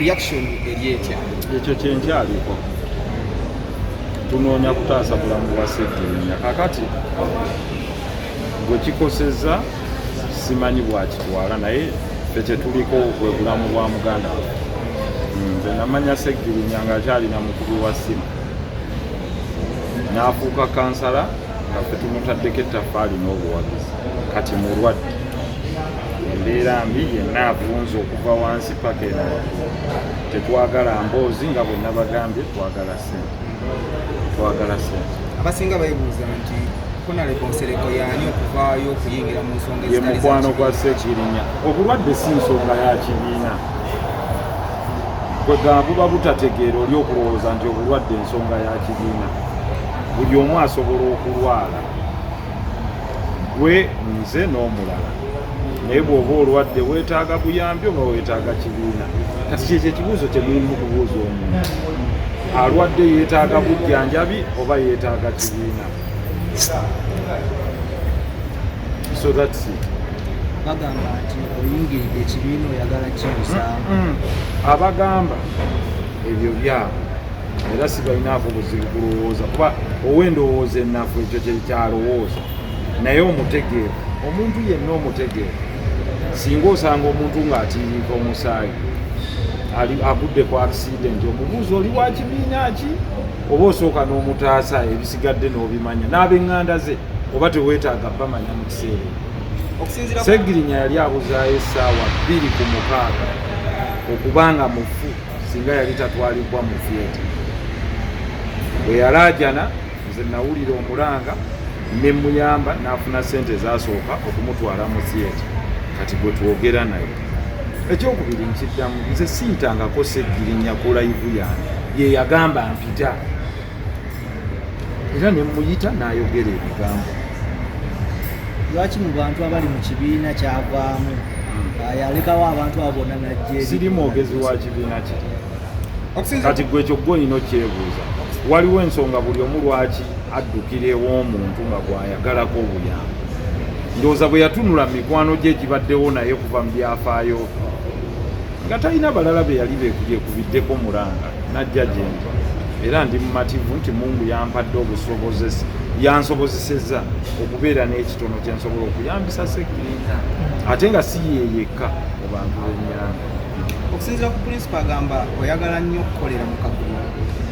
reaction erietya ekyo kyenkyaliko tunoonya kutaasa bulamu bwa Segirinya kakati gwe kikosezza simanyi bwakitwala naye ffe kyetuliko bwe bulamu bwa muganda nze namanya Segirinya ng'akyalina mukubi wa ssimu n'afuuka kansala nga ffe tumutaddeko ettaffaali n'obuwagizi kati mulwadde embeera mbi yenna avunze okuva wansi paka eno tetwagala mboozi nga bwe nabagambye twagala sente abasinga bayibuuza nti Honorable Nsereko yaani okuvaayo okuyingira mu nsonga ye mukwano gwa Segirinya obulwadde si nsonga ya kibiina kwegamba buba butategeera oli okulowooza nti obulwadde ensonga ya kibiina buli omu asobola okulwala gwe nze n'omulala naye bw'oba olwadde weetaaga buyambi oba weetaaga kibiina kati kyekyo ekibuuzo kye mulimu kubuuza omuntu alwadde yeetaaga bujjanjabi oba yeetaaga kibiina so that's it bagamba nti oyingiridde ekibiina oyagala kimusaamu abagamba ebyo byabo era sibalinaako buzibu kulowooza kuba ow'endowooza ennafu ekyo kyekyalowooza naye omutegeevu omuntu yenna omutegeevu singa osanga omuntu ng'atiiriika omusaayi agudde ku akisidenti omubuuza oli wa kibiina ki oba osooka n'omutaasa ebisigadde n'obimanya n'ab'eŋŋanda ze oba teweetaaga bamanya mu kiseera Segirinya yali abuzaayo essaawa 2:06 okubanga mufu singa yali tatwalibwa mu theatre bwe yalaajana nze nawulira omulanga ne muyamba n'afuna ssente zasooka okumutwala mu theatre kati gwe twogera naye ekyokubiri nkiddamu nze siyitangako Segirinya ku live yange ye yagamba mpita era ne muyita n'ayogera ebigambo lwaki mu bantu abali mu kibiina kyavaamu yalekawo abantu abo bonna najje siri mwogezi wa kibiina kiri kati gwe ekyo gwolina okyebuuza waliwo ensonga buli omu lwaki addukira ew'omuntu nga gwayagalako obuyambi ndowooza bwe yatunula mikwano gye gibaddewo naye kuva mu byafaayo nga talina balala be yali beekubiddeko mulanga najja gyendi era ndi mumativu nti Mungu yampadde obusobozesi yansobozesezza okubeera n'ekitono kyensobola okuyambisa Segirinya ate nga si yeyekka mu bantu b'ennyanja okusinziira ku principal agamba oyagala nnyo okukolera mu kagulo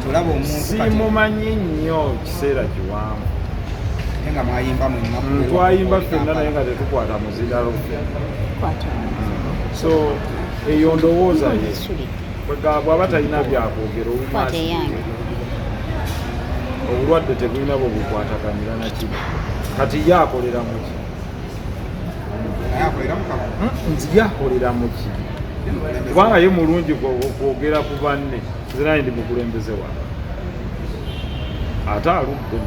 tolaba omuntu simumanyi nnyo kiseera kiwanvu nga mwayimba twayimba ffenna naye nga tetukwata muzindalo so eyo ndowooza ye bw'aba talina byakwogera olumaasi obulwadde tebulina bwe bukwatakanira nakibi kati ye akolera muki nzi ye akolera muki kubanga ye mulungi kwogera ku banne nze naye ndi mukulembeze wange ate aludde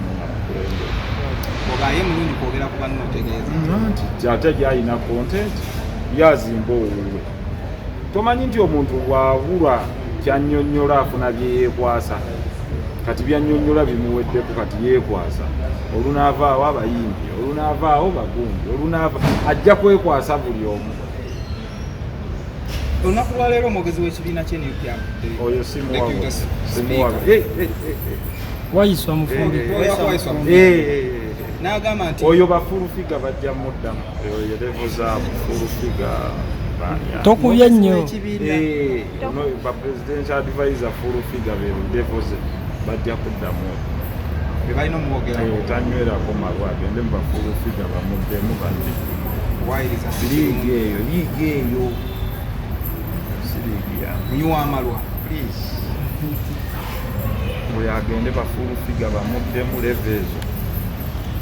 ogaye mulungi kwogera ku banne otegeeza nti ate gyalina content yazimba owuwe tomanyi nti omuntu bw'abulwa kyannyonnyola afuna byeyeekwasa kati byannyonnyola bimuweddeko kati yeekwasa olunaavaawo abayimbi olunaavaawo bagumbi olunaava ajja kwekwasa buli omu olunaku lwaleero omwogezi w'ekibiina ky'NUP oyo simuwaba wayiswa mufuli n'agamba nti oyo bafulufiga bajja muddamu eyo levo za fulufiga tokubye nnyo ba presidential advisor fulufiga be levo ze bajja kuddamu bebalina omwogera tanywerako malwa agende mu bafulufiga bamuddemu bandi liigi eyo siriigi yange munywa amalwa please oyo agende bafulufiga bamuddemu levo ezo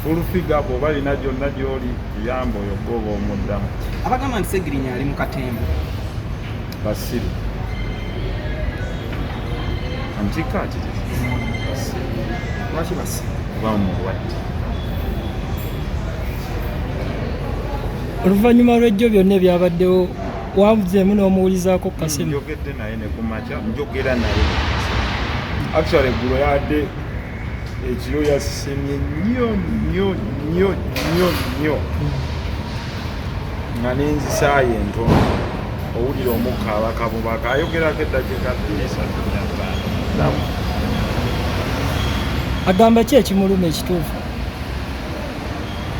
fulufiga bw'oba alina gyonna gy'oli yamba oyo gwoba omuddamu abagamba nti Segirinya ali mu katembo basiru antikati lwaki basiru bamulwadde oluvannyuma lw'ejjo byonna ebyabaddewo wabuzeemu n'omuwulizaako kasemu njogedde naye ne kumakya njogera naye actually eggulo yadde ekiro yasemye nnyo nga n'enzisaayo entono owulira omukkaaba kabubaka ayogerako eddakiika 3 agamba ki ekimuluma ekituufu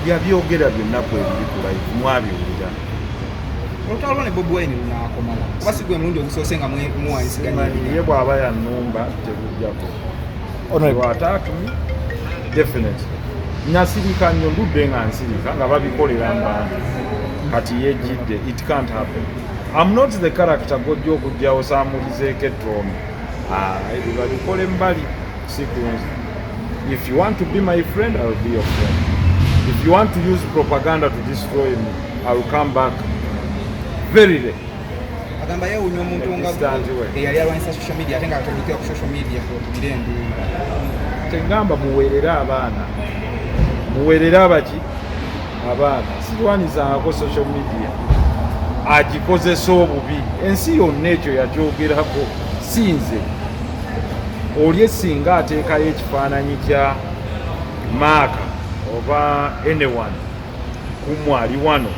yabyogera byonna ku ebiri ku live mwabiwulira olutalo ne Bobi Wine lunaakomala kuba si gwe mulundi ogusoose nga muwanyisiganya ye bw'aba yannumba tebujjako lwataatumi definite nasirika nnyo ndudde nga nsirika nga babikolera mbantu kati yejjidde it can't happen. I'm not the character gojja okujjawo saamulizeeko ettoomi ebyo babikole mbali sikunzi. If you want to be my friend, I will be your friend. If you want to use propaganda to destroy me, I will come back very late. Agamba yewunya omuntu nga eyali alwanyisa social media ate nga atandikira ku social media okubira enduulu. Tegamba muweerera abaana. Muweerera abaki? Abaana. Sirwanizangako social media. Agikozesa obubi. Ensi yonna ekyo yagyogerako sinze. Oli esinga ateekayo ekifaananyi kya maaka oba anyone kumwali wano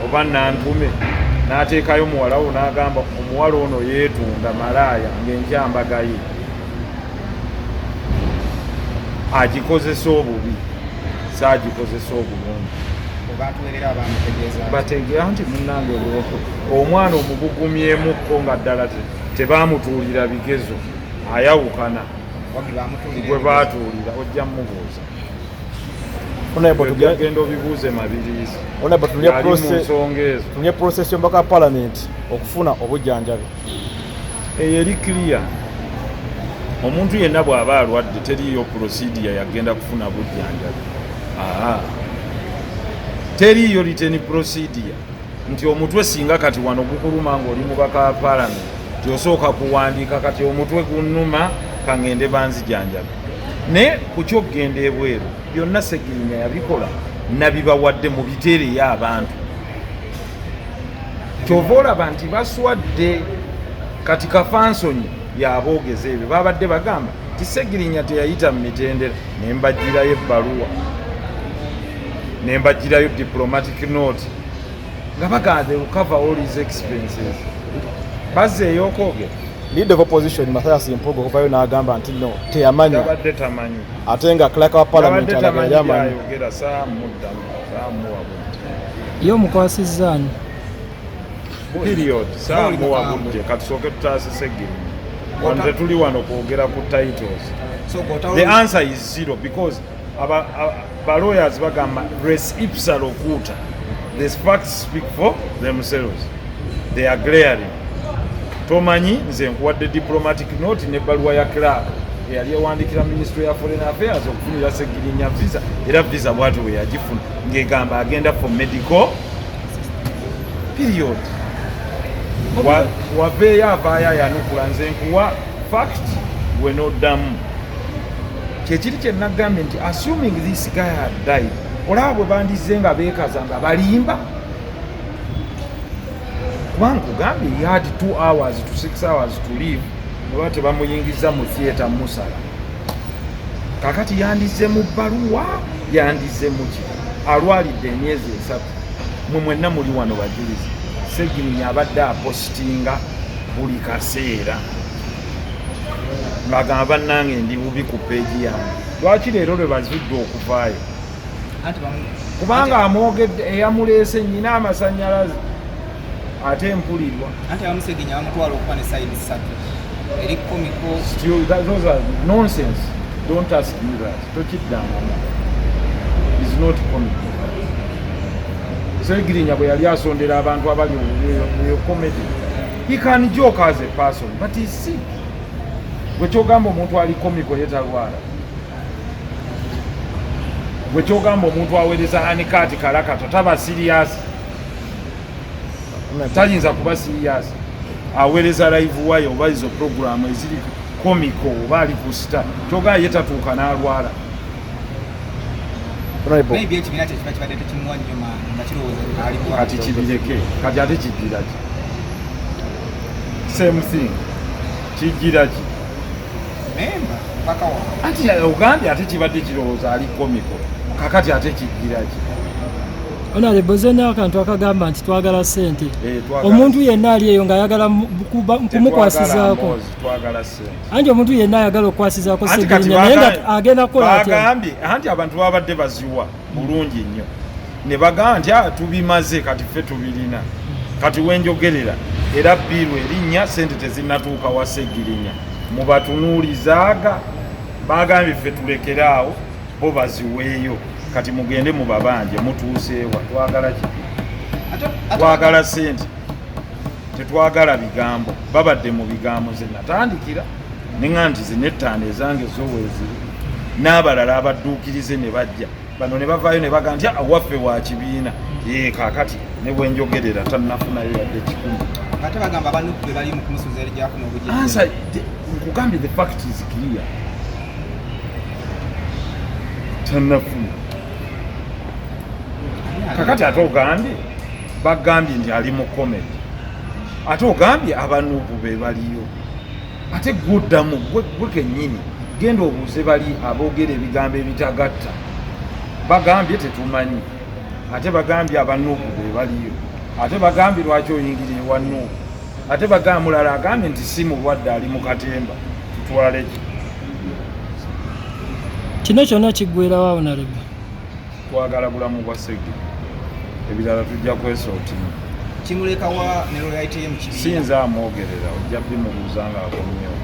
oba nantume n'ateekayo muwala wo n'agamba omuwala ono yeetunda malaaya ng'enkyambaga ye agikozesa obubi saagikozesa obulungi bategeera nti munnange omwana omubugumyemukko nga ddala tebaamutuulira bigezo ayawukana gwe baatuulira ojja mmubuuza genda obibuuze mabirizi ali mu nsonga ezo tulye process y'omubaka parliament okufuna obujjanjabi eyo eri clear. Omuntu yenna bw'aba alwadde teriyo procedure yagenda kufuna bujjanjabi. Teriyo written procedure nti omutwe singa kati wano gukuluma ng'oli mubaka wa parliament tyosooka kuwandiika kati omutwe gunnuma kangende banzijanjabi. Ne ku kyokgenda ebweru byonna Segirinya yabikola nabibawadde mu biteereyo abantu. Kyova olaba nti baswadde kati kafansonyi yaboogeza ebyo babadde bagamba ti Segirinya teyayita mu mitendera nembagirayo ebbaluwa nembagirayo diplomatic note nga bagamba recover all his expenses. Bazzeeyo okwogera leader of opposition Mathias Mpugo okuvayo n'agamba nti no teyamanyi abadde tamanyi ate nga clerk wa parliament ayogera saamuddamu saamuwabudde ye omukwasizzaani period saamuwabudde katusooke tutaase Segirinya wano tetuli wano kwogera ku titles. The answer is zero because ba lawyers bagamba res ipsa locuta, the facts speak for themselves. They are glaring. Tomanyi nze nkuwadde diplomatic note n'ebbaluwa ya clerk eyali ewandiikira Ministry ya Foreign Affairs okufunira Segirinya visa era visa bwati we yagifuna ng'egamba agenda for medical period. Waveeyo avaayo ayanukula nze nkuwa fact gwe n'oddamu. Kyekiri kye nagambye nti assuming this guy had died olaba bwe bandizze nga beekaza nga balimba kubanga kugambye he had 2 hours to 6 hours to live oba tebamuyingiza mu theatre musala kakati yandize mu bbaluwa yandize muki alwalidde emyezi 3 mwe mwenna muli wano bajulizi Segirinya abadde apostinga buli kaseera ng'agamba bannange ndi bubi ku peegi yange. Lwaki leero lwe bazudde okuvaayo? Kubanga amwogedde eyamuleese nnyina amasannyalaze ate mpulirwa. Anti abamu Segirinya bamutwala okuba ne sayidi 3 eri komiko. Those are nonsense. Don't ask me that. Tokiddanga. It's not comical. Segirinya bwe yali asondera abantu abali mu comedy. He can joke as a person, but he's sick. Gwe kyogamba omuntu ali komiko yetalwala. Gwe kyogamba omuntu aweereza hanikaati kalakata taba serious. Tayinza kuba serious. Aweereza live wayo oba izo program eziri komiko oba ali ku star. Kyogamba yetatuuka n'alwala. Maybe ekibiina kye kiba kibadde tekimuwanyuma nga kirowooza aliwo kati kibireke kati ate kijjira ki same thing kijjira ki memba mpaka wa anti ogambye ate kibadde kirowooza ali komiko kakati ate kijjira ki Honorable zonna akantu akagamba nti twagala ssente. Omuntu yenna ali eyo ng'ayagala kumukwasizaako. Twagala ssente. Anti omuntu yenna ayagala okukwasizaako Segirinya naye nga agenda kukola atya? Bagambye anti abantu babadde baziwa bulungi nnyo. Ne bagamba nti tubimaze kati ffe tubirina. Kati wenjogerera era bbiru erinnya ssente tezinnatuuka wa Segirinya. Mubatunuulizaaga bagambye ffe tulekeraawo bo baziweeyo. Kati mugende mu babanje mutuuseewa twagala ki? Twagala ssente. Tetwagala bigambo. Babadde mu bigambo ze natandikira neŋŋa nti zinettaano ezange zoweziri n'abalala abadduukirize ne bajja bano ne bavaayo ne baga nti awaffe wa kibiina kaakati ne bwenjogerera tannafunayo yadde 10. Ate bagamba aba NUP bali mu kumusuuza eri gyafuna obujiji. Answer, nkugambye the fact is clear. Tannafuna. Kakati ate ogambye bagambye nti ali mu comedy. Ate ogambye aba NUP be baliyo. Ate guddamu gwe kennyini genda obuuze bali aboogera ebigambo ebitagatta. Bagambye tetumanyi. Ate bagambye aba NUP be baliyo. Ate bagambye lwaki oyingire ewa NUP. Ate bagambye mulala agambye nti si mulwadde ali mu katemba. Tutwale ki? Kino kyonna kiggwerawo Honorable. Twagala bulamu bwa Segirinya. Ebirala tujja kwesootima. Kimulekawa ne loyalty ye mu kibiina. Sinza amwogerera ojja bimubuuza nga akomyewo.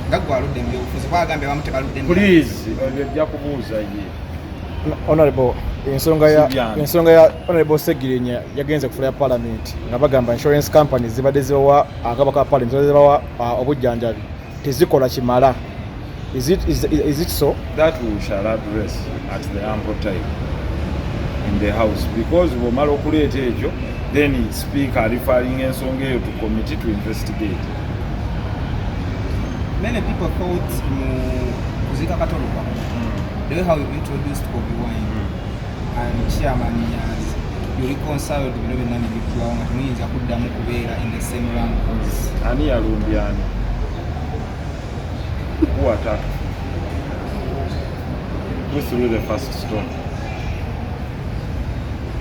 Nga gwe aludde mu byobufuzi bagambye abamu tebaludde. Please ojja kubuuza ye. Honorable ensonga ya Honorable Segirinya yagenze kufula ya Parliament nga bagamba insurance companies zibadde zibawa akabaka ka Parliament zibawa obujjanjabi tezikola kimala. Is it so? That we shall address at the ample time in the House because bw'omala okuleeta ekyo then speaker referring ensonga eyo to committee to investigate. Many people thought kuzika Katoluba, the way how you introduced Bobi and Chairman you reconciled with Nani Bikiwanga tuyinza kuddamu kubeera in the same ranks. Ani yalumbya ani? Who attacked? Who threw the first stone?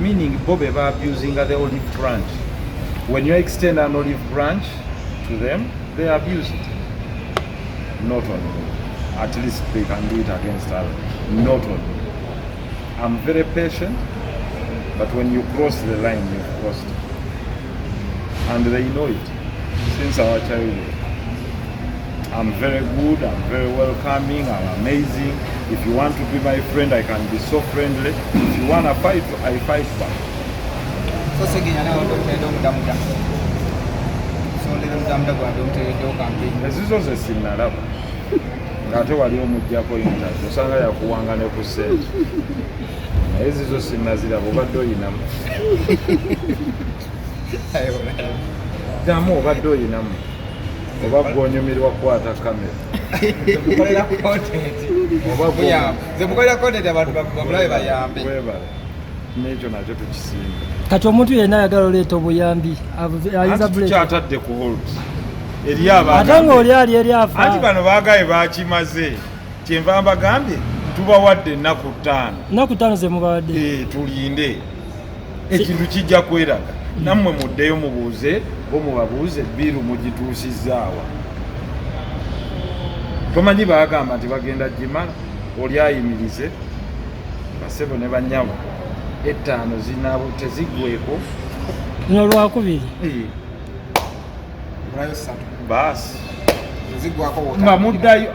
Meaning Bobi are abusing the olive branch. When you extend an olive branch to them, they abuse it. Not on me. At least they can do it against others. Not on me. I'm very patient, but when you cross the line, you've crossed it. And they know it since our childhood. I'm very good, I'm very welcoming, I'm amazing. If you want to be my friend, I can be so friendly. If you want to fight, I fight back. So Segirinya now don't so let campaign. Ezizo ze sinnalaba. Ng'ate wali omuggyako interview osanga yakuwanga ne ku Sente. Naye ezizo sinnaziraba obadde oyinamu. Ddamu obadde oyinamu. Oba gw'onyumirwa kukwata kamera. Mukolera content. Ze mukolera content abantu babulabe bayambe. N'ekyo nakyo tukisinga. Kati omuntu yenna ayagala oleeta obuyambi ayinza buleti. Tukyatadde ku hold. Eri abantu. Ate ng'oli ali eri afa. Anti bano baagaye baakimaze. Kyenva mbagambye tubawadde ennaku 5. Ennaku 5 ze mubawadde. Tulinde. Ekintu kijja kweraga. Nammwe muddeyo mubuuze bo mubabuuze bbiru mugituusizaawa. Tomanyi baagamba nti bagenda gimala oli ayimirize basebo ne banyabo 5 zinaabo teziggweko no lwakubiri baasi zigwako nga muddayo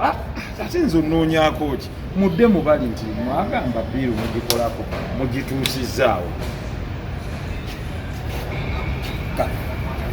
ate nze onnoonyaako ki mudde mubali nti mwagamba bbiru mugikolako mugituusizaawo.